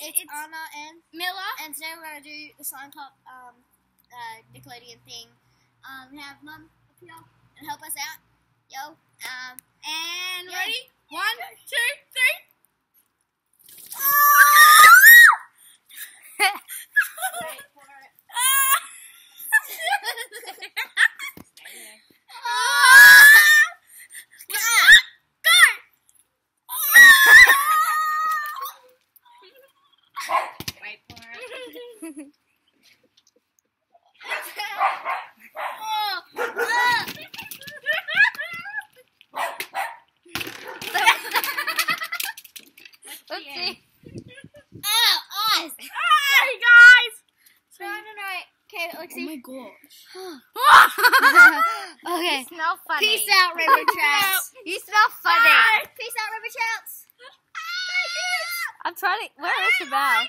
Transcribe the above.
it's Anna and Miller. And today we're gonna do the Slime Cup Nickelodeon thing. We have Mum up here and help us out. Yo. And yeah. ready? 1, 2, 3. Wait for it. Wait for it. Oopsie. Ow, eyes. Hey guys. No. Okay, Lexi. Oh my gosh. Okay. You smell funny. Peace out, River Trouts. You smell funny. Peace out, River Trouts. I'm trying to. Where is the bell?